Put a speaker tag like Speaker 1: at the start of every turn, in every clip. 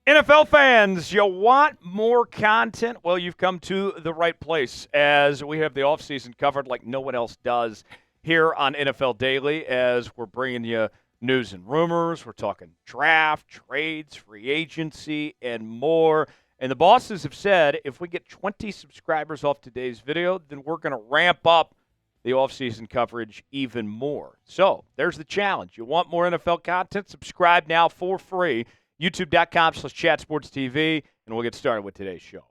Speaker 1: NFL fans, you want more content? Well, you've come to the right place as we have the offseason covered like no one else does here on NFL Daily as we're bringing you news and rumors. We're talking draft, trades, free agency, and more. And the bosses have said if we get 20 subscribers off today's video, then we're going to ramp up the offseason coverage even more. So there's the challenge. You want more NFL content? Subscribe now for free. YouTube.com/ChatSportsTV, and we'll get started with today's show.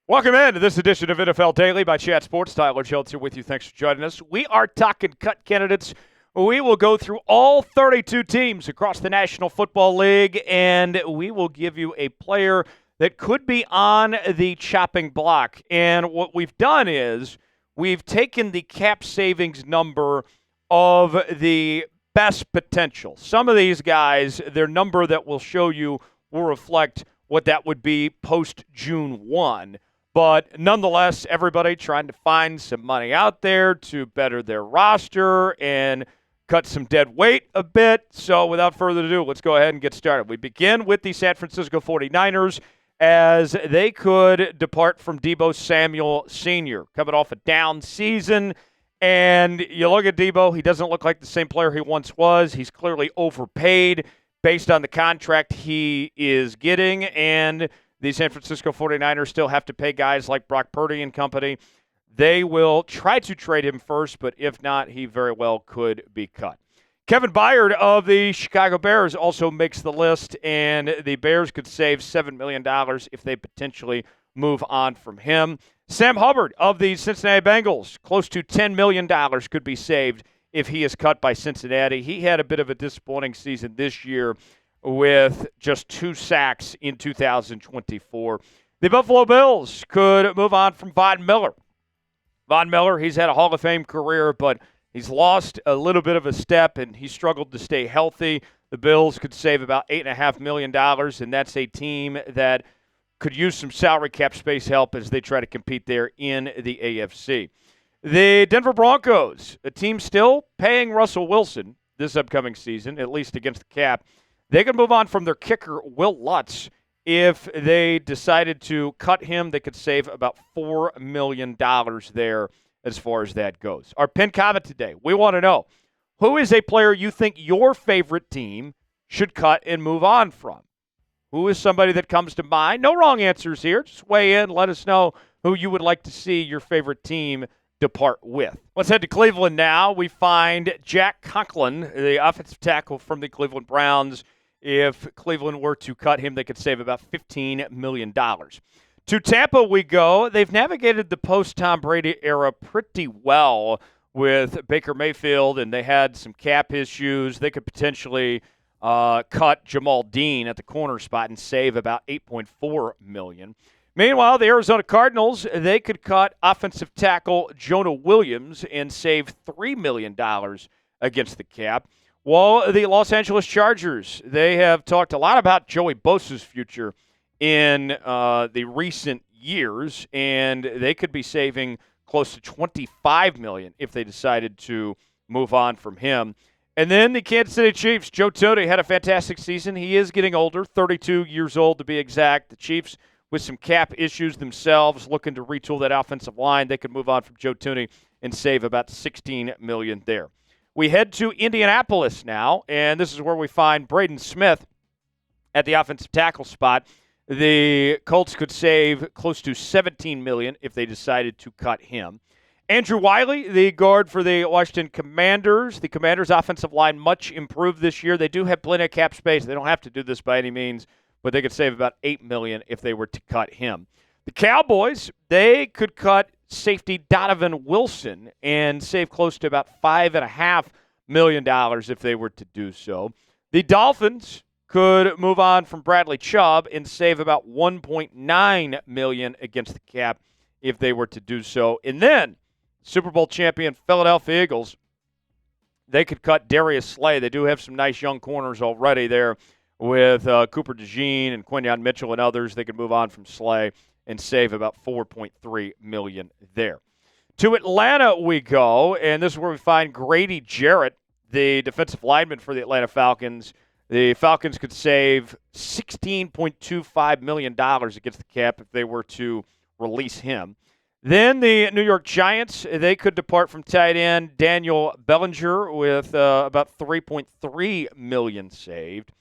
Speaker 1: Welcome into this edition of NFL Daily by Chat Sports. Tyler Schultz here with you. Thanks for joining us. We are talking cut candidates. We will go through all 32 teams across the National Football League, and we will give you a player that could be on the chopping block. And what we've done is we've taken the cap savings number of the best potential. Some of these guys, their number that we'll show you will reflect what that would be post-June 1. But nonetheless, everybody trying to find some money out there to better their roster and cut some dead weight a bit. So without further ado, let's go ahead and get started. We begin with the San Francisco 49ers. As they could depart from Deebo Samuel Sr., coming off a down season. And you look at Deebo, he doesn't look like the same player he once was. He's clearly overpaid based on the contract he is getting. And the San Francisco 49ers still have to pay guys like Brock Purdy and company. They will try to trade him first, but if not, he very well could be cut. Kevin Byard of the Chicago Bears also makes the list, and the Bears could save $7 million if they potentially move on from him. Sam Hubbard of the Cincinnati Bengals, close to $10 million could be saved if he is cut by Cincinnati. He had a bit of a disappointing season this year with just 2 sacks in 2024. The Buffalo Bills could move on from Von Miller. Von Miller, he's had a Hall of Fame career, but he's lost a little bit of a step, and he struggled to stay healthy. The Bills could save about $8.5 million, and that's a team that could use some salary cap space help as they try to compete there in the AFC. The Denver Broncos, a team still paying Russell Wilson this upcoming season, at least against the cap. They could move on from their kicker, Will Lutz. If they decided to cut him, they could save about $4 million there as far as that goes. Our pinned comment today, we want to know, who is a player you think your favorite team should cut and move on from? Who is somebody that comes to mind? No wrong answers here. Just weigh in. Let us know who you would like to see your favorite team depart with. Let's head to Cleveland now. We find Jack Conklin, the offensive tackle from the Cleveland Browns. If Cleveland were to cut him, they could save about $15 million. To Tampa we go. They've navigated the post-Tom Brady era pretty well with Baker Mayfield, and they had some cap issues. They could potentially cut Jamel Dean at the corner spot and save about $8.4 million. Meanwhile, the Arizona Cardinals, they could cut offensive tackle Jonah Williams and save $3 million against the cap. Well, the Los Angeles Chargers, they have talked a lot about Joey Bosa's future in the recent years, and they could be saving close to $25 million if they decided to move on from him. And then the Kansas City Chiefs, Joe Thuney had a fantastic season. He is getting older, 32 years old to be exact. The Chiefs, with some cap issues themselves, looking to retool that offensive line. They could move on from Joe Thuney and save about $16 million there. We head to Indianapolis now, and this is where we find Braden Smith at the offensive tackle spot. The Colts could save close to $17 million if they decided to cut him. Andrew Wiley, the guard for the Washington Commanders. The Commanders' offensive line much improved this year. They do have plenty of cap space. They don't have to do this by any means, but they could save about $8 million if they were to cut him. The Cowboys, they could cut safety Donovan Wilson and save close to about $5.5 million if they were to do so. The Dolphins could move on from Bradley Chubb and save about $1.9 million against the cap if they were to do so. And then Super Bowl champion Philadelphia Eagles, they could cut Darius Slay. They do have some nice young corners already there with Cooper DeJean and Quinyon Mitchell and others. They could move on from Slay and save about $4.3 million there. To Atlanta we go, and this is where we find Grady Jarrett, the defensive lineman for the Atlanta Falcons. The Falcons could save $16.25 million against the cap if they were to release him. Then the New York Giants, they could depart from tight end Daniel Bellinger with about $3.3 million saved.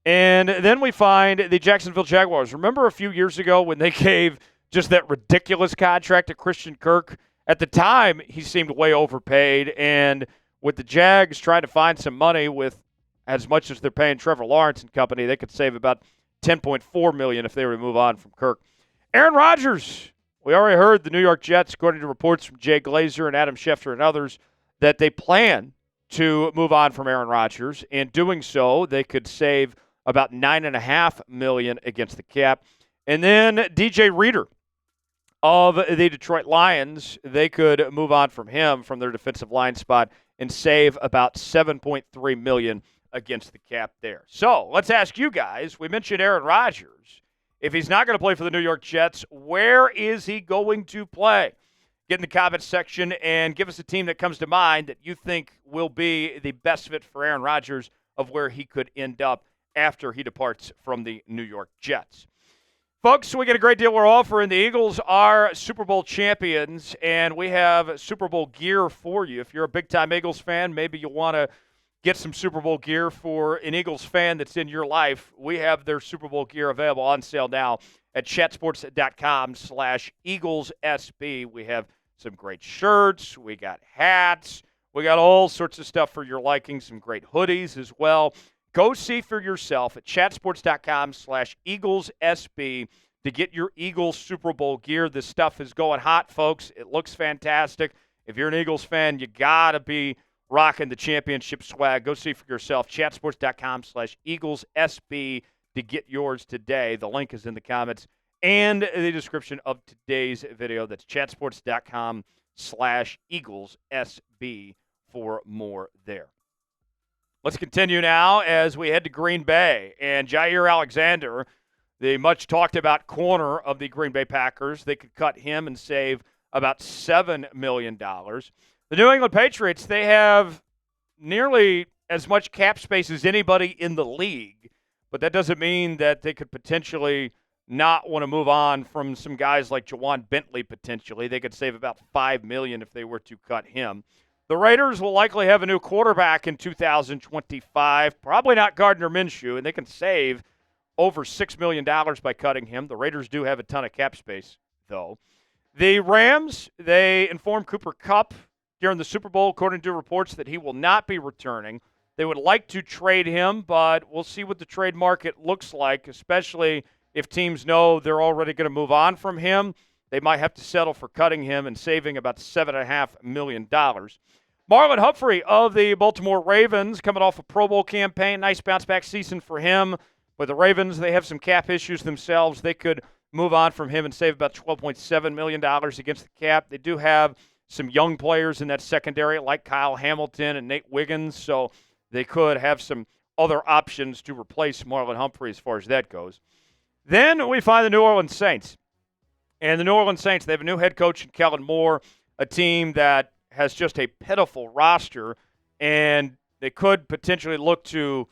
Speaker 1: And then we find the Jacksonville Jaguars. Remember a few years ago when they gave just that ridiculous contract to Christian Kirk? At the time, he seemed way overpaid. And with the Jags trying to find some money with as much as they're paying Trevor Lawrence and company, they could save about $10.4 million if they were to move on from Kirk. Aaron Rodgers. We already heard the New York Jets, according to reports from Jay Glazer and Adam Schefter and others, that they plan to move on from Aaron Rodgers. In doing so, they could save about $9.5 million against the cap. And then DJ Reader of the Detroit Lions, they could move on from him from their defensive line spot and save about $7.3 million against the cap there. So let's ask you guys. We mentioned Aaron Rodgers. If he's not going to play for the New York Jets, where is he going to play? Get in the comments section and give us a team that comes to mind that you think will be the best fit for Aaron Rodgers of where he could end up after he departs from the New York Jets. Folks, we get a great deal we're offering. The Eagles are Super Bowl champions, and we have Super Bowl gear for you. If you're a big-time Eagles fan, maybe you want to get some Super Bowl gear for an Eagles fan that's in your life. We have their Super Bowl gear available on sale now at chatsports.com/EaglesSB. We have some great shirts. We got hats. We got all sorts of stuff for your liking, some great hoodies as well. Go see for yourself at chatsports.com/EaglesSB to get your Eagles Super Bowl gear. This stuff is going hot, folks. It looks fantastic. If you're an Eagles fan, you got to be rocking the championship swag. Go see for yourself. Chatsports.com/EaglesSB to get yours today. The link is in the comments and the description of today's video. That's chatsports.com/EaglesSB for more there. Let's continue now as we head to Green Bay. And Jair Alexander, the much talked about corner of the Green Bay Packers, they could cut him and save about $7 million. The New England Patriots, they have nearly as much cap space as anybody in the league, but that doesn't mean that they could potentially not want to move on from some guys like Jawan Bentley potentially. They could save about $5 million if they were to cut him. The Raiders will likely have a new quarterback in 2025, probably not Gardner Minshew, and they can save over $6 million by cutting him. The Raiders do have a ton of cap space, though. The Rams, they informed Cooper Kupp during the Super Bowl, according to reports, that he will not be returning. They would like to trade him, but we'll see what the trade market looks like, especially if teams know they're already going to move on from him. They might have to settle for cutting him and saving about $7.5 million. Marlon Humphrey of the Baltimore Ravens coming off a Pro Bowl campaign. Nice bounce-back season for him. But the Ravens, they have some cap issues themselves. They could move on from him and save about $12.7 million against the cap. They do have some young players in that secondary like Kyle Hamilton and Nate Wiggins, so they could have some other options to replace Marlon Humphrey as far as that goes. Then we find the New Orleans Saints. And the New Orleans Saints, they have a new head coach in Kellen Moore, a team that has just a pitiful roster, and they could potentially look to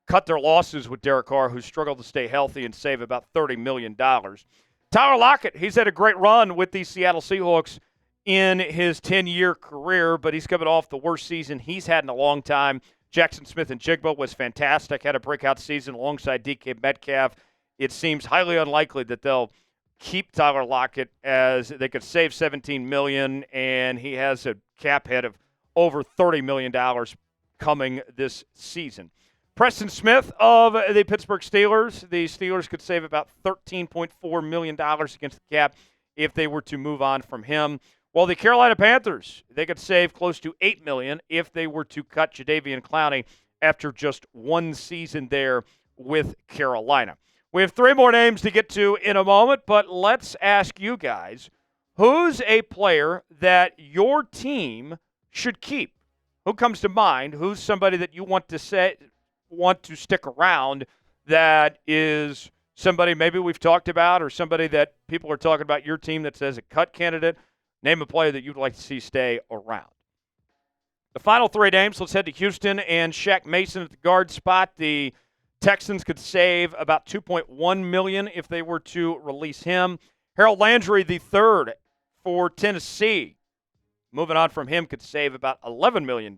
Speaker 1: cut their losses with Derek Carr, who struggled to stay healthy, and save about $30 million. Tyler Lockett, he's had a great run with the Seattle Seahawks in his 10-year career, but he's coming off the worst season he's had in a long time. Jackson Smith-Njigba was fantastic, had a breakout season alongside DK Metcalf. It seems highly unlikely that they'll keep Tyler Lockett, as they could save $17 million, and he has a cap hit of over $30 million coming this season. Preston Smith of the Pittsburgh Steelers. The Steelers could save about $13.4 million against the cap if they were to move on from him. While the Carolina Panthers, they could save close to $8 million if they were to cut Jadeveon Clowney after just one season there with Carolina. We have three more names to get to in a moment, but let's ask you guys, who's a player that your team should keep? Who comes to mind? Who's somebody that you want to stick around that is somebody maybe we've talked about, or somebody that people are talking about your team that says a cut candidate? Name a player that you'd like to see stay around. The final 3 names, let's head to Houston and Shaq Mason at the guard spot. The Texans could save about $2.1 million if they were to release him. Harold Landry, the third for Tennessee. Moving on from him could save about $11 million.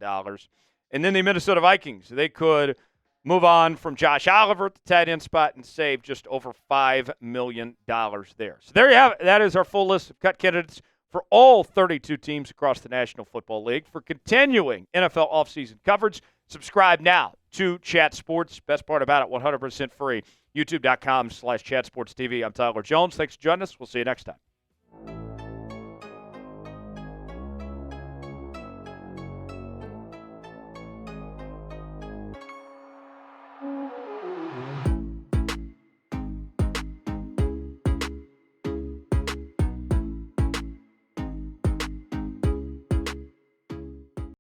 Speaker 1: And then the Minnesota Vikings, they could move on from Josh Oliver at the tight end spot and save just over $5 million there. So there you have it. That is our full list of cut candidates for all 32 teams across the National Football League. For continuing NFL offseason coverage, subscribe now to Chat Sports. Best part about it, 100% free. YouTube.com/ChatSportsTV. I'm Tyler Jones. Thanks for joining us. We'll see you next time.